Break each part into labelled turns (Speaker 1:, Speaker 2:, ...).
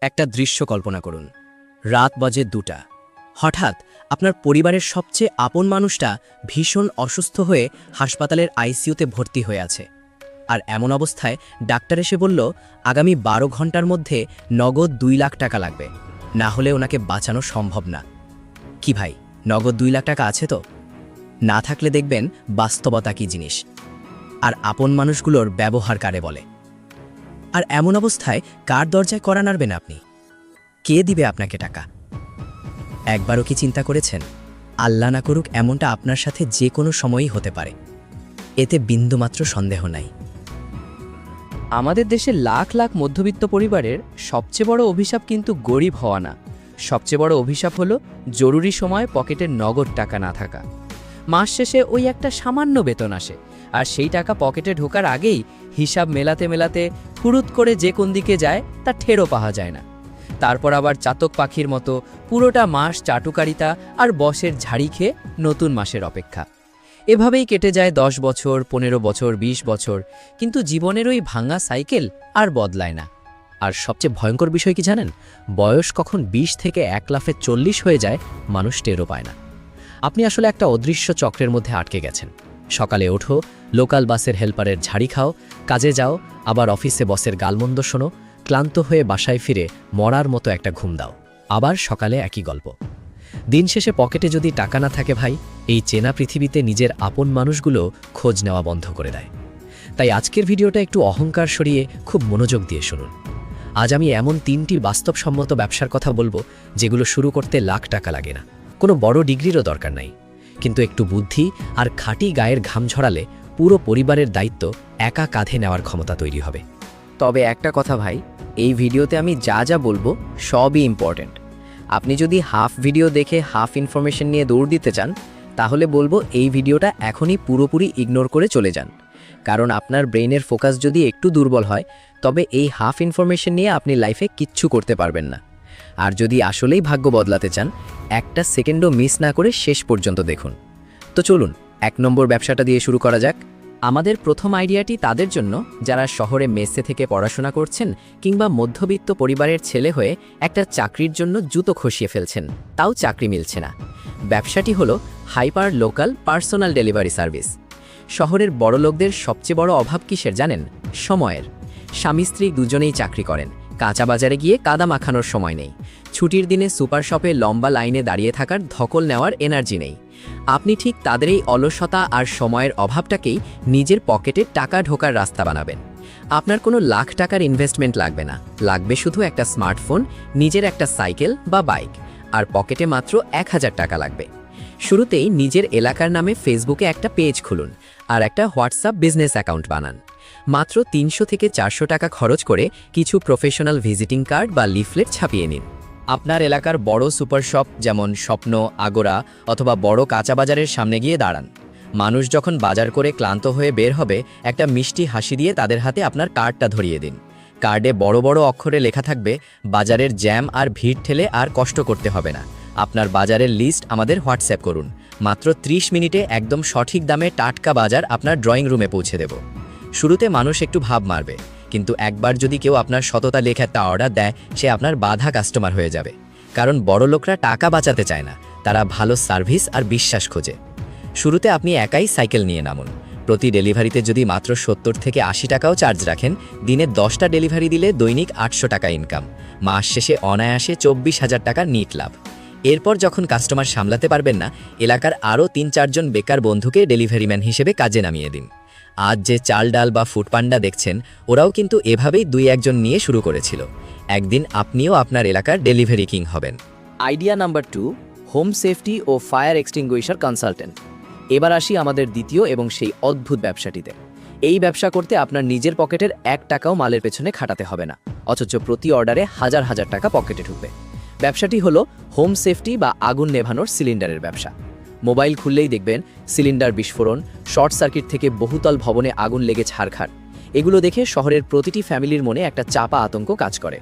Speaker 1: একটা দৃশ্য কল্পনা করুন। রাত বাজে 2টা। হঠাৎ আপনার পরিবারের সবচেয়ে আপন মানুষটা ভীষণ অসুস্থ হয়ে হাসপাতালের আইসিইউতে ভর্তি হয়ে আছে। আর এমন অবস্থায় ডাক্তার এসে বলল, আগামী 12 ঘন্টার মধ্যে নগদ 2 লাখ টাকা লাগবে, না হলে ওনাকে বাঁচানো সম্ভব না। কি ভাই, নগদ 2 লাখ টাকা আছে তো? না থাকলে দেখবেন বাস্তবতা কী জিনিস, আর আপন মানুষগুলোর ব্যবহার কারে বলে। আর এমন অবস্থায় কার দরজায় কড়া নাড়বেন আপনি? কে দিবে আপনাকে টাকা? একবারও কি চিন্তা করেছেন, আল্লাহ না করুক এমনটা আপনার সাথে যে কোনো সময়ই হতে পারে? এতে বিন্দুমাত্র সন্দেহ নাই।
Speaker 2: আমাদের দেশে লাখ লাখ মধ্যবিত্ত পরিবারের সবচেয়ে বড় অভিশাপ কিন্তু গরিব হওয়া না। সবচেয়ে বড় অভিশাপ হলো জরুরি সময় পকেটে নগদ টাকা না থাকা। মাস শেষে ওই একটা সামান্য বেতন আসে, আর সেই টাকা পকেটে ঢোকার আগেই হিসাব মেলাতে মেলাতে ফুরুত করে যে কোন দিকে যায় তা ঠেরও পাওয়া যায় না। তারপর আবার চাতক পাখির মতো পুরোটা মাস চাটুকারিতা আর বসের ঝাড়ি খেয়ে নতুন মাসের অপেক্ষা। এভাবেই কেটে যায় 10 বছর, 15 বছর, 20 বছর, কিন্তু জীবনের ওই ভাঙা সাইকেল আর বদলায় না।
Speaker 1: আর সবচেয়ে ভয়ঙ্কর বিষয় কি জানেন? বয়স কখন 20 থেকে 1 লাফে 40 হয়ে যায়, মানুষ টেরও পায় না। আপনি আসলে একটা অদৃশ্য চক্রের মধ্যে আটকে গেছেন। সকালে ওঠো, লোকাল বাসের হেল্পারের ঝাড়ি খাও, কাজে যাও, আবার অফিসে বসের গালমন্দ শোনো, ক্লান্ত হয়ে বাসায় ফিরে মরার মতো একটা ঘুম দাও, আবার সকালে একই গল্প। দিন শেষে পকেটে যদি টাকা না থাকে ভাই, এই চেনা পৃথিবীতে নিজের আপন মানুষগুলো খোঁজ নেওয়া বন্ধ করে দেয়। তাই আজকের ভিডিওটা একটু অহংকার সরিয়ে খুব মনোযোগ দিয়ে শুনুন। আজ আমি এমন 3টি বাস্তবসম্মত ব্যবসার কথা বলবো, যেগুলো শুরু করতে লাখ টাকা লাগে না, কোনো বড় ডিগ্রিরও দরকার নাই, কিন্তু একটু বুদ্ধি আর খাঁটি গায়ের ঘাম ঝরালে পুরো পরিবারের দায়িত্ব একা কাঁধে নেওয়ার ক্ষমতা তৈরি হবে।
Speaker 2: তবে একটা কথা ভাই, এই ভিডিওতে আমি যা যা বলবো সবই ইম্পর্ট্যান্ট। আপনি যদি হাফ ভিডিও দেখে হাফ ইনফরমেশন নিয়ে দৌড় দিতে চান, তাহলে বলবো এই ভিডিওটা এখনই পুরোপুরি ইগনোর করে চলে যান। কারণ আপনার ব্রেইনের ফোকাস যদি একটু দুর্বল হয়, তবে এই হাফ ইনফরমেশন নিয়ে আপনি লাইফে কিচ্ছু করতে পারবেন না। আর যদি আসলেই ভাগ্য বদলাতে চান, একটা সেকেন্ডও মিস না করে শেষ পর্যন্ত দেখুন। তো চলুন 1 নম্বর ব্যবসাটা দিয়ে শুরু করা যাক। আমাদের প্রথম আইডিয়াটি তাদের জন্য যারা শহরে মেসে থেকে পড়াশোনা করছেন, কিংবা মধ্যবিত্ত পরিবারের ছেলে হয়ে একটা চাকরির জন্য জুতো খসিয়ে ফেলছেন, তাও চাকরি মিলছে না। ব্যবসাটি হলো hyper local personal delivery service. শহরের বড় লোকদের সবচেয়ে বড় অভাব কিসের জানেন? সময়ের। স্বামী স্ত্রী দুজনেই চাকরি করেন, কাঁচা বাজারে গিয়ে কাদা মাখানোর সময় নেই, ছুটির দিনে সুপার শপে লম্বা লাইনে দাঁড়িয়ে থাকার ধকল নেওয়ার এনার্জি নেই। আপনি ঠিক তাদের এই অলসতা আর সময়ের অভাবটাকেই নিজের পকেটে টাকা ঢোকার রাস্তা বানাবেন। আপনার কোনো লাখ টাকার ইনভেস্টমেন্ট লাগবে না, লাগবে শুধু একটা স্মার্টফোন, নিজের একটা সাইকেল বা বাইক, আর পকেটে মাত্র 1000 টাকা লাগবে। শুরুতেই নিজের এলাকার নামে ফেসবুকে একটা পেজ খুলুন আর একটা হোয়াটসঅ্যাপ বিজনেস অ্যাকাউন্ট বানান। মাত্র 300 থেকে 400 টাকা খরচ করে কিছু প্রফেশনাল ভিজিটিং কার্ড বা লিফলেট ছাপিয়ে নিন। আপনার এলাকার বড় সুপার শপ যেমন স্বপ্ন, আগোরা অথবা বড় কাঁচা বাজারের সামনে গিয়ে দাঁড়ান। মানুষ যখন বাজার করে ক্লান্ত হয়ে বের হবে, একটা মিষ্টি হাসি দিয়ে তাদের হাতে আপনার কার্ডটা ধরিয়ে দিন। কার্ডে বড় বড় অক্ষরে লেখা থাকবে, বাজারের জ্যাম আর ভিড় ঠেলে আর কষ্ট করতে হবে না, আপনার বাজারের লিস্ট আমাদের হোয়াটসঅ্যাপ করুন। মাত্র 30 মিনিটে একদম সঠিক দামে টাটকা বাজার আপনার ড্রয়িং রুমে পৌঁছে দেব। শুরুতে মানুষ একটু ভাব মারবে, কিন্তু একবার যদি কেউ আপনার সততা লেখা একটা অর্ডার দেয়, সে আপনার বাঁধা কাস্টমার হয়ে যাবে। কারণ বড় লোকরা টাকা বাঁচাতে চায় না, তারা ভালো সার্ভিস আর বিশ্বাস খোঁজে। শুরুতে আপনি একাই সাইকেল নিয়ে নামুন। প্রতি ডেলিভারিতে যদি মাত্র 70 থেকে 80 টাকাও চার্জ রাখেন, দিনে 10টা ডেলিভারি দিলে দৈনিক 800 টাকা ইনকাম। মাস শেষে অনায়াসে 24,000 টাকা নিট লাভ। এরপর যখন কাস্টমার সামলাতে পারবেন না, এলাকার আরও 3-4 জন বেকার বন্ধুকে ডেলিভারি ম্যান হিসেবে কাজে নামিয়ে দিন। আজ যে চাল ডাল বা ফুডপান্ডা দেখছেন, ওরাও কিন্তু এভাবেই 2-1 জন নিয়ে শুরু করেছিল। একদিন আপনিও আপনার এলাকার ডেলিভারি কিং হবেন। আইডিয়া নাম্বার 2, হোম সেফটি ও ফায়ার এক্সটিংগুইশার কনসালটেন্ট। এবার আসি আমাদের দ্বিতীয় এবং সেই অদ্ভুত ব্যবসাটিতে। এই ব্যবসা করতে আপনার নিজের পকেটের 1 টাকাও মালের পেছনে খাটাতে হবে না, অথচ প্রতি অর্ডারে হাজার হাজার টাকা পকেটে ঢুকবে। ব্যবসাটি হলো হোম সেফটি বা আগুন নেভানোর সিলিন্ডারের ব্যবসা। মোবাইল খুললেই দেখবেন সিলিন্ডার বিস্ফোরণ, শর্ট সার্কিট থেকে বহুতল ভবনে আগুন লেগে ছারখার। এগুলো দেখে শহরের প্রতিটি ফ্যামিলির মনে একটা চাপা আতঙ্ক কাজ করে।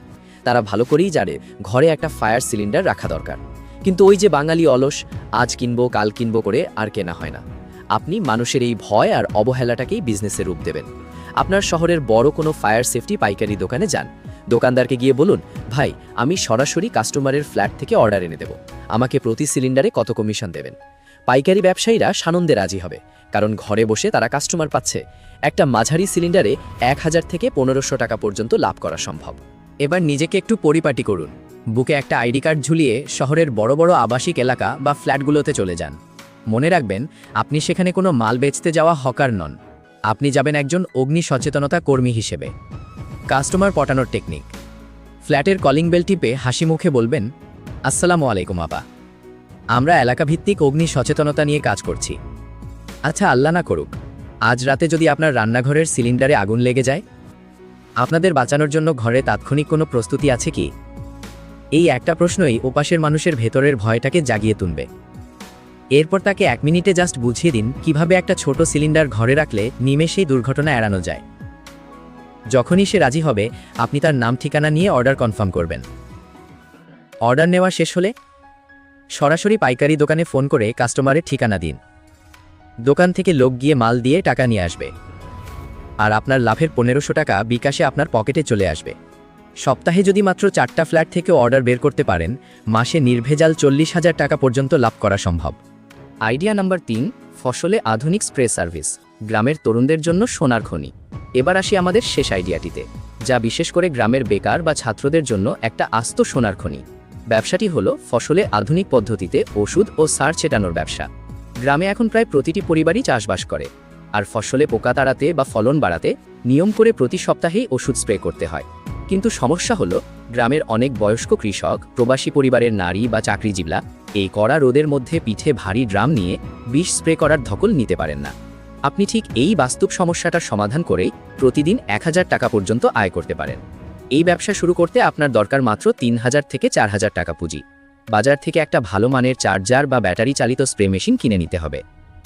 Speaker 2: তারা ভালো করেই জানে ঘরে একটা ফায়ার সিলিন্ডার রাখা দরকার, কিন্তু ওই যে বাঙালি অলস, আজ কিনবো কাল কিনবো করে আর কেনা হয় না। আপনি মানুষের এই ভয় আর অবহেলাটাকেই বিজনেসে রূপ দেবেন। আপনার শহরের বড় কোনো ফায়ার সেফটি পাইকারি দোকানে যান,
Speaker 1: দোকানদারকে গিয়ে বলুন, ভাই আমি সরাসরি কাস্টমারের ফ্ল্যাট থেকে অর্ডার এনে দেব, আমাকে প্রতি সিলিন্ডারে কত কমিশন দেবেন। পাইকারি ব্যবসায়ীরা সানন্দে রাজি হবে, কারণ ঘরে বসে তারা কাস্টমার পাচ্ছে। একটা মাঝারি সিলিন্ডারে 1000 থেকে 1500 টাকা পর্যন্ত লাভ করা সম্ভব।
Speaker 2: এবার নিজেকে একটু পরিপাটি করুন, বুকে একটা আইডি কার্ড ঝুলিয়ে শহরের বড় বড় আবাসিক এলাকা বা ফ্ল্যাটগুলোতে চলে যান। মনে রাখবেন, আপনি সেখানে কোনো মাল বেচতে যাওয়া হকার নন, আপনি যাবেন একজন অগ্নি সচেতনতা কর্মী হিসেবে। কাস্টমার পটানোর টেকনিক। ফ্ল্যাটের কলিং বেল টিপে হাসি মুখে বলবেন, আসসালামু আলাইকুম আপা, আমরা এলাকাভিত্তিক অগ্নি সচেতনতা নিয়ে কাজ করছি। আচ্ছা, আল্লাহ না করুক আজ রাতে যদি আপনার রান্নাঘরের সিলিন্ডারে আগুন লেগে যায়, আপনাদের বাঁচানোর জন্য ঘরে তাৎক্ষণিক কোনো প্রস্তুতি আছে কি? এই একটা প্রশ্নই ওপাশের মানুষের ভেতরের ভয়টাকে জাগিয়ে তুলবে। এরপর তাকে 1 মিনিটে জাস্ট বুঝিয়ে দিন কিভাবে একটা ছোট সিলিন্ডার ঘরে রাখলে নিমেষেই দুর্ঘটনা এড়ানো যায়। যখনই সে রাজি হবে, আপনি তার নাম ঠিকানা নিয়ে অর্ডার কনফার্ম করবেন। অর্ডার নেওয়া শেষ হলে সরাসরি পাইকারি দোকানে ফোন করে কাস্টমারের ঠিকানা দিন। দোকান থেকে লোক গিয়ে মাল দিয়ে টাকা নিয়ে আসবে, আর আপনার লাভের 1500 টাকা বিকাশে আপনার পকেটে চলে আসবে। সপ্তাহে যদি মাত্র 4টা ফ্ল্যাট থেকে অর্ডার বের করতে পারেন, মাসে নির্ভেজাল 40,000 টাকা পর্যন্ত লাভ করা সম্ভব। আইডিয়া নাম্বার 3, ফসলে আধুনিক স্প্রে সার্ভিস, গ্রামের তরুণদের জন্য সোনার খনি। এবার আসি আমাদের শেষ আইডিয়াটিতে, যা বিশেষ করে গ্রামের বেকার বা ছাত্রদের জন্য একটা আস্ত সোনার খনি। ব্যবসাটি হলো ফসলে আধুনিক পদ্ধতিতে ওষুধ ও সার ছেটানোর ব্যবসা। গ্রামে এখন প্রায় প্রতিটি পরিবারই চাষবাস করে, আর ফসলে পোকা তাড়াতে বা ফলন বাড়াতে নিয়ম করে প্রতি সপ্তাহেই ওষুধ স্প্রে করতে হয়। কিন্তু সমস্যা হলো, গ্রামের অনেক বয়স্ক কৃষক, প্রবাসী পরিবারের নারী বা চাকরিজীবীরা এই কড়া রোদের মধ্যে পিঠে ভারী ড্রাম নিয়ে বিষ স্প্রে করার ধকল নিতে পারেন না। আপনি ঠিক এই বাস্তব সমস্যাটার সমাধান করেই প্রতিদিন 1000 টাকা পর্যন্ত আয় করতে পারেন। এই ব্যবসা শুরু করতে আপনার দরকার মাত্র 3000 থেকে 4000 টাকা পুঁজি। বাজার থেকে একটা ভালো মানের চার্জার বা ব্যাটারি চালিত স্প্রে মেশিন কিনে নিতে হবে।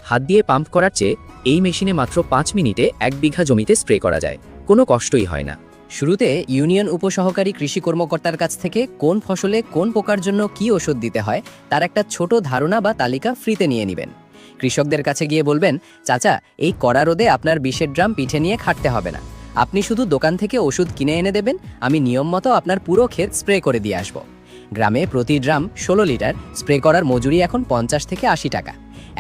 Speaker 2: হাত দিয়ে পাম্প করার চেয়ে এই মেশিনে মাত্র 5 মিনিটে 1 বিঘা জমিতে স্প্রে করা যায়, কোনো কষ্টই হয় না। শুরুতে ইউনিয়ন উপসহকারী কৃষি কর্মকর্তার কাছ থেকে কোন ফসলে কোন পোকার জন্য কী ওষুধ দিতে হয় তার একটা ছোট ধারণা বা তালিকা ফ্রিতে নিয়ে নেবেন। কৃষকদের কাছে গিয়ে বলবেন, চাচা এই কড়া রোদে আপনার বিষের ড্রাম পিঠে নিয়ে খাটতে হবে না, আপনি শুধু দোকান থেকে ওষুধ কিনে এনে দেবেন, আমি নিয়ম মতো আপনার পুরো ক্ষেত স্প্রে করে দিয়ে আসব। গ্রামে প্রতি ড্রাম 16 লিটার স্প্রে করার মজুরি এখন 50 থেকে 80 টাকা।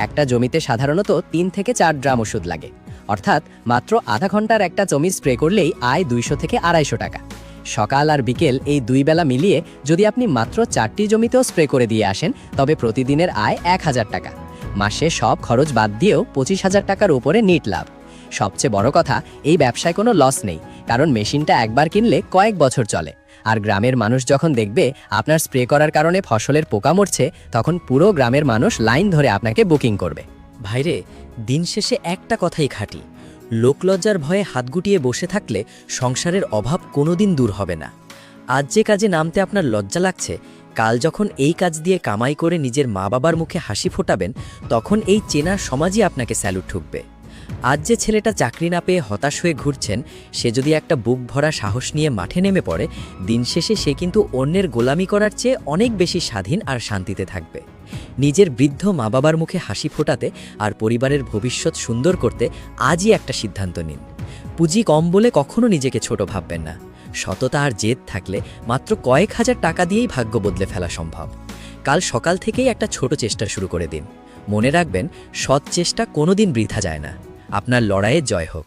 Speaker 2: একটা জমিতে সাধারণত 3 থেকে 4 ড্রাম ওষুধ লাগে, অর্থাৎ মাত্র আধা ঘন্টার একটা জমি স্প্রে করলেই আয় 200 থেকে 250 টাকা। সকাল আর বিকেল এই 2 বেলা মিলিয়ে যদি আপনি মাত্র 4টি জমিতেও স্প্রে করে দিয়ে আসেন, তবে প্রতিদিনের আয় 1000 টাকা। মাসে সব খরচ বাদ দিয়েও 25,000 টাকার উপরে নিট লাভ। সবচেয়ে বড় কথা, এই ব্যবসায় কোনো লস নেই, কারণ মেশিনটা একবার কিনলে কয়েক বছর চলে। আর গ্রামের মানুষ যখন দেখবে আপনার স্প্রে করার কারণে ফসলের পোকা মরছে, তখন পুরো গ্রামের মানুষ লাইন ধরে আপনাকে বুকিং করবে।
Speaker 1: ভাইরে, দিন শেষে একটা কথাই খাঁটি, লোকলজ্জার ভয়ে হাত গুটিয়ে বসে থাকলে সংসারের অভাব কোনোদিন দূর হবে না। আজ যে কাজে নামতে আপনার লজ্জা লাগছে, কাল যখন এই কাজ দিয়ে কামাই করে নিজের মা বাবার মুখে হাসি ফোটাবেন, তখন এই চেনা সমাজই আপনাকে স্যালুট ঠুকবে। আজ যে ছেলেটা চাকরি না পেয়ে হতাশ হয়ে ঘুরছেন, সে যদি একটা বুক ভরা সাহস নিয়ে মাঠে নেমে পড়ে, দিন শেষে সে কিন্তু অন্যের গোলামি করার চেয়ে অনেক বেশি স্বাধীন আর শান্তিতে থাকবে। নিজের বৃদ্ধ মা বাবার মুখে হাসি ফোটাতে আর পরিবারের ভবিষ্যৎ সুন্দর করতে আজই একটা সিদ্ধান্ত নিন। পুঁজি কম বলে কখনো নিজেকে ছোট ভাববেন না। সততা আর জেদ থাকলে মাত্র কয়েক হাজার টাকা দিয়েই ভাগ্য বদলে ফেলা সম্ভব। কাল সকাল থেকেই একটা ছোট চেষ্টা শুরু করে দিন। মনে রাখবেন, সৎ চেষ্টা কোনোদিন বৃথা যায় না। আপনার লড়াইয়ে জয় হোক।